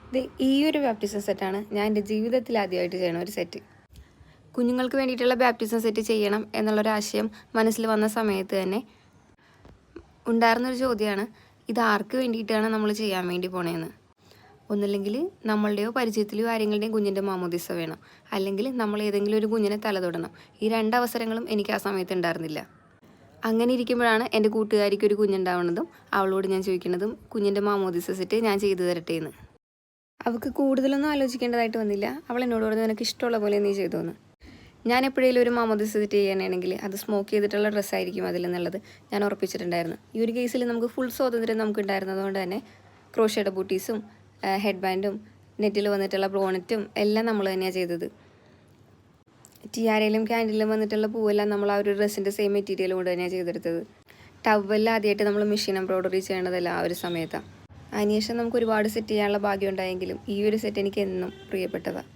ഇത് ഈ ഒരു ബാപ്റ്റിസം സെറ്റാണ് ഞാൻ എൻ്റെ ജീവിതത്തിൽ ആദ്യമായിട്ട് ചെയ്യണ ഒരു സെറ്റ്. കുഞ്ഞുങ്ങൾക്ക് വേണ്ടിയിട്ടുള്ള ബാപ്റ്റിസം സെറ്റ് ചെയ്യണം എന്നുള്ളൊരാശയം മനസ്സിൽ വന്ന സമയത്ത് തന്നെ ഉണ്ടായിരുന്നൊരു ചോദ്യമാണ്, ഇത് ആർക്ക് വേണ്ടിയിട്ടാണ് നമ്മൾ ചെയ്യാൻ വേണ്ടി പോണേന്ന്. ഒന്നുമില്ലെങ്കിൽ നമ്മളുടെയോ പരിചയത്തിലെയോ ആരെങ്ങളുടെയും കുഞ്ഞിൻ്റെ മാമോദിസ വേണം, അല്ലെങ്കിൽ നമ്മൾ ഏതെങ്കിലും ഒരു കുഞ്ഞിനെ തലതൊടണം. ഈ രണ്ടവസരങ്ങളും എനിക്ക് ആ സമയത്ത് ഉണ്ടായിരുന്നില്ല. അങ്ങനെ ഇരിക്കുമ്പോഴാണ് എൻ്റെ കൂട്ടുകാരിക്ക് ഒരു കുഞ്ഞുണ്ടാവുന്നതും അവളോട് ഞാൻ ചോദിക്കുന്നതും കുഞ്ഞിൻ്റെ മാമോദിസ സെറ്റ് ഞാൻ ചെയ്തു തരട്ടെ എന്ന്. അവൾക്ക് കൂടുതലൊന്നും ആലോചിക്കേണ്ടതായിട്ട് വന്നില്ല. അവൾ എന്നോട് പറഞ്ഞു, നിനക്ക് ഇഷ്ടമുള്ള പോലെ നീ ചെയ്തോന്ന്. ഞാൻ എപ്പോഴേലും ഒരു മാമോദിസ സെറ്റ് ചെയ്യാനാണെങ്കിൽ അത് സ്മോക്ക് ചെയ്തിട്ടുള്ള ഡ്രസ്സായിരിക്കും അതിലെന്നുള്ളത് ഞാൻ ഉറപ്പിച്ചിട്ടുണ്ടായിരുന്നു. ഈ ഒരു കേസിൽ നമുക്ക് ഫുൾ സ്വാതന്ത്ര്യം നമുക്ക് ഉണ്ടായിരുന്നതുകൊണ്ട് തന്നെ ക്രോഷയുടെ ബൂട്ടീസും ഹെഡ് ബാൻഡും നെറ്റിൽ വന്നിട്ടുള്ള ബ്രോണറ്റും എല്ലാം നമ്മൾ തന്നെയാണ് ചെയ്തത്. ടിയാരയിലും ക്യാൻഡിലും വന്നിട്ടുള്ള പൂവെല്ലാം നമ്മൾ ആ ഒരു ഡ്രസ്സിൻ്റെ സെയിം മെറ്റീരിയൽ കൊണ്ട് തന്നെയാണ് ചെയ്തെടുത്തത്. ടവെല്ലാം ആദ്യമായിട്ട് നമ്മൾ മെഷീൻ എംബ്രോയ്ഡറി ചെയ്യേണ്ടതല്ല ആ ഒരു സമയത്താണ്. അതിനുശേഷം നമുക്ക് ഒരുപാട് സെറ്റ് ചെയ്യാനുള്ള ഭാഗ്യം ഉണ്ടായെങ്കിലും ഈ ഒരു സെറ്റ് എനിക്ക് എന്നും പ്രിയപ്പെട്ടതാണ്.